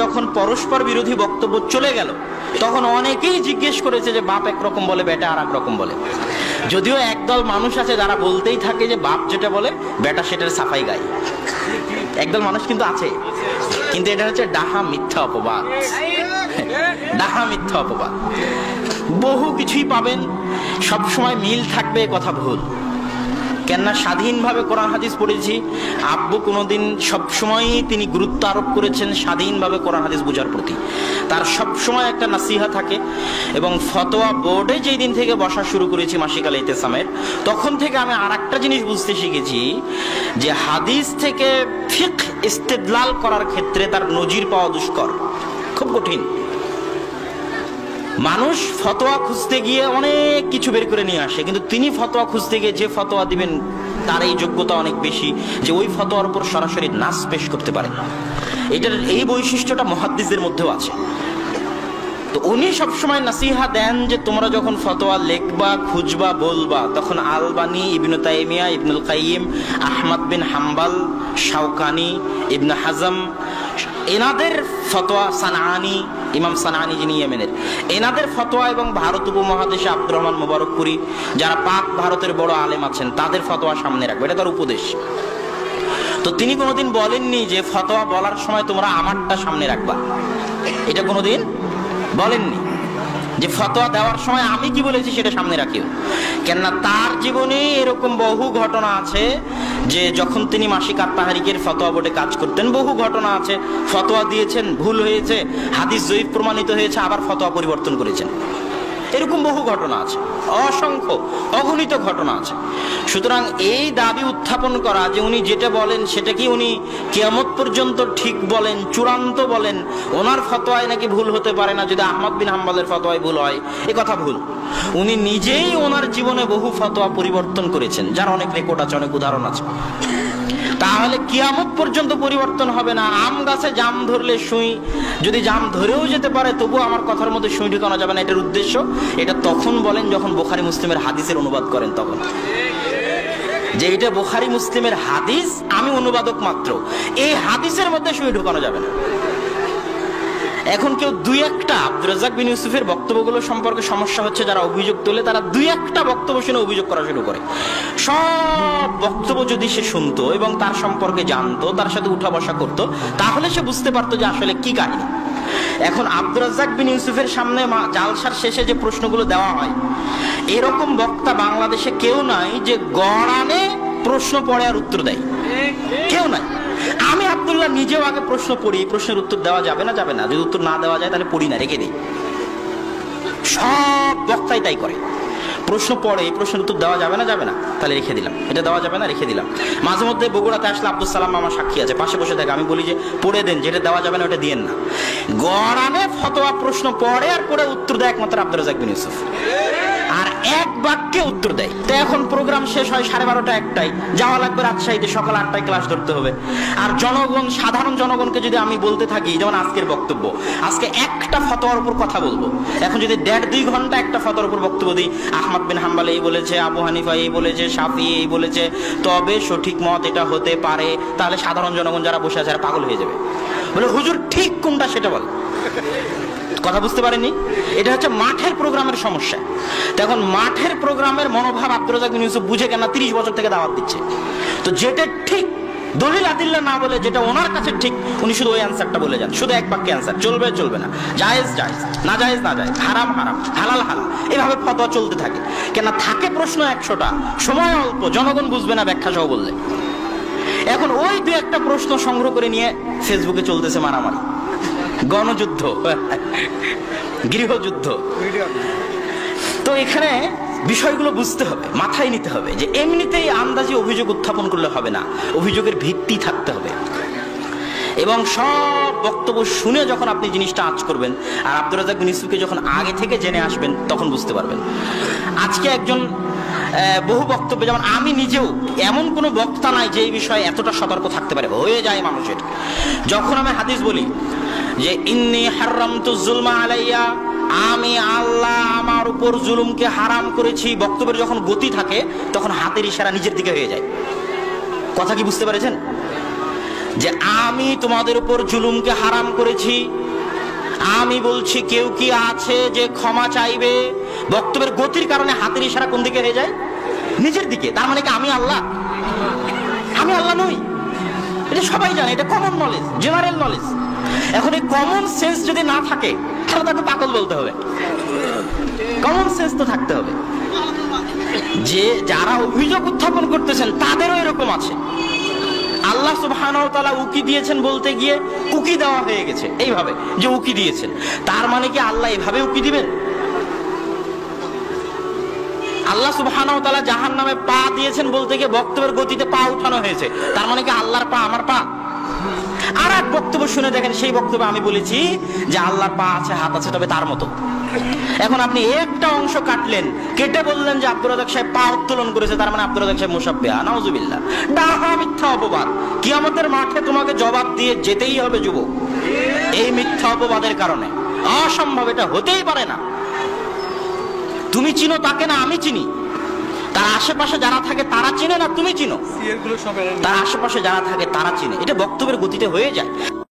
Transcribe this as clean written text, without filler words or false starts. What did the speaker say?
যখন পরস্পর বিরোধী বক্তব্য চলে গেল তখন অনেকেই জিজ্ঞেস করেছে যে বাপ একরকম বলে বেটা আর এক রকম বলে। যদিও একদল মানুষ আছে যারা বলতেই থাকে যে বাপ যেটা বলে বেটা সেটার সাফাই গায়, একদল মানুষ কিন্তু আছে, কিন্তু এটা হচ্ছে ডাহা মিথ্যা অপবাদ। ডাহা মিথ্যা অপবাদ। বহু কিছুই পাবেন, সবসময় মিল থাকবে, কথা ভুল। কেননা স্বাধীনভাবে কোরআন হাদিস পড়েছি, আব্বু কোনোদিন সবসময়ই তিনি গুরুত্ব আরোপ করেছেন স্বাধীনভাবে কোরআন হাদিস বোঝার প্রতি। তার সবসময় একটা নাসিহা থাকে। এবং ফতোয়া বোর্ডে যেই দিন থেকে বসা শুরু করেছি মাসিক আল ইতিসামের, তখন থেকে আমি আর একটা জিনিস বুঝতে শিখেছি যে হাদিস থেকে ফিকহ ইস্তেদলাল করার ক্ষেত্রে তার নজির পাওয়া দুষ্কর, খুব কঠিন। মানুষ ফতোয়া খুঁজতে গিয়ে অনেক কিছু বের করে নিয়ে আসে, কিন্তু তিনি ফতোয়া খুঁজতে গিয়ে যে ফতোয়া দিবেন তার এই যোগ্যতা অনেক বেশি যে ওই ফতোয়ার উপর সরাসরি নাস পেশ করতে পারে। এটার এই বৈশিষ্ট্যটা মুহাদ্দিসদের মধ্যেও আছে। তো উনি সবসময় নাসিহা দেন যে তোমরা যখন ফতোয়া লিখবা, খুঁজবা, বলবা, তখন আলবানী, ইবনে তাইমিয়া, ইবনুল কাইয়িম, আহমদ বিন হাম্বল, শাওকানি, ইবনে হাজম, এনাদের ফতোয়া, সানাআনী, ইমাম সানাআনী যিনি ইয়েমেনের, এনাদের ফতোয়া এবং ভারত উপমহাদেশে আব্দুর রহমান মুবারকপুরী যারা পাক ভারতের বড় আলেম আছেন তাদের ফতোয়া সামনে রাখবে, এটা তার উপদেশ। তো তিনি কোনোদিন বলেননি যে ফতোয়া বলার সময় তোমরা আমারটা সামনে রাখবা, এটা কোনোদিন বলেননি। যে ফতোয়া দেওয়ার সময় আমি কি বলেছি সেটা সামনে রাখিও। কেননা তার জীবনে এরকম বহু ঘটনা আছে যে যখন তিনি মাসিক আত-তাহরিকের ফতোয়া বোর্ডে কাজ করতেন, বহু ঘটনা আছে ফতোয়া দিয়েছেন, ভুল হয়েছে, হাদিস জয়ীফ প্রমাণিত হয়েছে, আবার ফতোয়া পরিবর্তন করেছেন। এরকম বহু ঘটনা আছে, অসংখ্য অগণিত ঘটনা আছে। সুতরাং এই দাবি উত্থাপন করা যে উনি যেটা বলেন সেটা কি উনি কিয়ামত পর্যন্ত ঠিক বলেন, চূড়ান্ত বলেন, ওনার ফতোয়ায় নাকি ভুল হতে পারে না, যদি আহমদ বিন হাম্বলের ফতোয়ায় ভুল হয়, এ কথা ভুল। উনি নিজেই ওনার জীবনে বহু ফতোয়া পরিবর্তন করেছেন, যার অনেক রেকর্ড আছে, অনেক উদাহরণ আছে। তাহলে কিয়ামত পর্যন্ত পরিবর্তন হবে না। আম গাছে জাম ধরলে সুই, যদি জাম ধরেও যেতে পারে তবুও আমার কথার মধ্যে সুই ঢুকানো যাবে না, এটার উদ্দেশ্য। এটা তখন বলেন যখন বুখারী মুসলিমের হাদিসের অনুবাদ করেন, তখন যে এটা বুখারী মুসলিমের হাদিস, আমি অনুবাদক মাত্র, এই হাদিসের মধ্যে সুই ঢুকানো যাবে না। এখন কেউ দুই একটা আব্দুর রাজ্জাক বিন ইউসুফের বক্তব্যগুলো সম্পর্কে সমস্যা হচ্ছে, যারা অভিযোগ তোলে তারা দুই একটা বক্তব্য শুনে অভিযোগ করা শুরু করে। সব বক্তব্য যদি সে শুনতো এবং তার সম্পর্কে জানতো, তার সাথে উঠা বসা করতো, তাহলে সে বুঝতে পারতো যে আসলে কি কাহিনী। এখন আব্দুর রাজ্জাক বিন ইউসুফের সামনে জালসার শেষে যে প্রশ্নগুলো দেওয়া হয়, এরকম বক্তা বাংলাদেশে কেউ নাই যে গড়ানে প্রশ্ন পড়ে আর উত্তর দেয়, কেউ নাই। আমি আব্দুল্লাহ নিজেও আগে প্রশ্ন পড়ি, প্রশ্নের উত্তর দেওয়া যাবে না, যাবে না, যদি উত্তর না দেওয়া যায় তাহলে পড়ি না, রেখে দিই। সব বক্তাই তাই করে, প্রশ্ন পড়ে, প্রশ্নের উত্তর দেওয়া যাবে না, যাবে না, তাহলে রেখে দিলাম, এটা দেওয়া যাবে না, রেখে দিলাম। মাঝে মধ্যে বগুড়াতে আসলে আব্দুল সালাম আমার সাক্ষী আছে, পাশে বসে থাকে, আমি বলি যে পড়ে দেন, যেটা দেওয়া যাবে না ওটা দিয়েন না। গড়ানে ফতোয়া প্রশ্ন পড়ে আর পড়ে উত্তর দেয় একমাত্র আব্দুর রাজ্জাক বিন ইউসুফ, আর এক বাক্যে উত্তর দেয়। তো এখন প্রোগ্রাম শেষ হয় 12:30 1টায়, যাওয়া লাগবে রাজশাহীতে, সকাল 8টায় ক্লাস ধরতে হবে। আর জনগণ, সাধারণ জনগণকে যদি আমি বলতে থাকি, যেমন আজকের বক্তব্য, আজকে একটা ফতোয়ার উপর কথা বলবো, এখন যদি 1.5-2 ঘন্টা একটা ফতোয়ার উপর বক্তব্য দিই, আহমদ বিন হাম্বল এই বলেছে, আবু হানিফা এই বলেছে, শাফি এই বলেছে, তবে সঠিক মত এটা হতে পারে, তাহলে সাধারণ জনগণ যারা বসে আছে পাগল হয়ে যাবে, বলে হুজুর ঠিক কোনটা সেটা বল। কথা বুঝতে পারেননি? এটা হচ্ছে মাঠের প্রোগ্রামের সমস্যা। তখন মাঠের প্রোগ্রামের মনোভাব আব্দুর রাজ্জাক বিন ইউসুফ বুঝে কেন 30 বছর থেকে দাওয়াত দিচ্ছে। তো যেটা ঠিক, দলিল আদিল্লা না বলে যেটা ওনার কাছে ঠিক, উনি শুধু ওই অ্যান্সারটা বলে যান, শুধু এক বাক্যে অ্যান্সার, চলবে চলবে না, জায়েজ জায়েজ, না জায়েজ না জায়েজ, হারাম হারাম, হালাল হালাল, এভাবে ফতোয়া চলতে থাকে। কেন থাকে প্রশ্ন 100টা, সময় অল্প, জনগণ বুঝবে না ব্যাখ্যা সহ বললে। এখন ওই 2-1টা প্রশ্ন সংগ্রহ করে নিয়ে ফেসবুকে চলতেছে মারামারি, গণযুদ্ধ, গৃহযুদ্ধ। তো এখানে বিষয়গুলো বুঝতে হবে, মাথায় নিতে হবে যে এমনিতেই আন্দাজে অভিযোগ উত্থাপন করলে হবে না, অভিযোগের ভিত্তি থাকতে হবে। এবং সব বক্তব্য শুনে যখন আপনি জিনিসটা আঁচ করবেন, আর আব্দুর রাজ্জাক বিন ইউসুফকে যখন আগে থেকে জেনে আসবেন, তখন বুঝতে পারবেন। আজকে একজন বহু বক্তব্য, যেমন আমি নিজেও, এমন কোনো বক্তা নাই যে এই বিষয়ে এতটা সতর্ক থাকতে পারে, হয়ে যায় মানুষের। যখন আমি হাদিস বলি যে ইন্নী হারামতুজ যুলমা আলাইয়া, আমি আল্লাহ আমার উপর জুলুমকে হারাম করেছি, বক্তব্যের যখন গতি থাকে তখন হাতের ইশারা নিজের দিকে হয়ে যায়। কথা কি বুঝতে পেরেছেন? যে আমি তোমাদের উপর জুলুমকে হারাম করেছি, আমি বলছি কেউ কি আছে যে ক্ষমা চাইবে। বক্তব্যের গতির কারণে হাতের ইশারা কোন দিকে হয়ে যায়? নিজের দিকে। তার মানে কি আমি আল্লাহ? আমি আল্লাহ নই, এটা সবাই জানে, এটা কমন নলেজ, জেনারেল নলেজ। এখন এই কমন সেন্স যদি না থাকে তাহলে তাকে পাগল বলতে হবে। কমন সেন্স তো থাকতে হবে যে যারা অভিযোগ উত্থাপন করতেছেন তাদেরও এরকম আছে। আল্লাহ সুবহানাহু ওয়া তাআলা উকি দিয়েছেন বলতে গিয়ে উকি দেওয়া হয়ে গেছে এইভাবে যে উকি দিয়েছেন, তার মানে কি আল্লাহ এভাবে উকি দিবেন? আল্লাহ সুবহানাহু ওয়া তাআলা জাহান্নামে পা দিয়েছেন বলতে গিয়ে বক্তব্যের গতিতে পা উঠানো হয়েছে, তার মানে কি আল্লাহর পা আমার পা? আর এক বক্তব্য শুনে দেখেন, সেই বক্তব্যে আমি বলেছি যে আল্লাহর পা আছে, হাত আছে, তবে তার মতো। এখন আপনি একটা অংশ কাটলেন, কেটে বললেন যে আব্দুর রাজ্জাক সাহেব পা উত্তোলন করেছে, তার মানে আব্দুর রাজ্জাক সাহেব মুসাব্বিহ। নাউজুবিল্লাহ, ডাহা মিথ্যা অপবাদ। কিয়ামতের মাঠে তোমাকে জবাব দিয়ে যেতেই হবে যুবক, এই মিথ্যা অপবাদের কারণে। অসম্ভব, এটা হতেই পারে না। তুমি চিনো তাকে না আমি চিনি, তার আশেপাশে যারা থাকে তারা চিনে না তুমি চিনো, তার আশেপাশে যারা থাকে তারা চিনে। এটা বক্তব্যের গতিতে হয়ে যায়।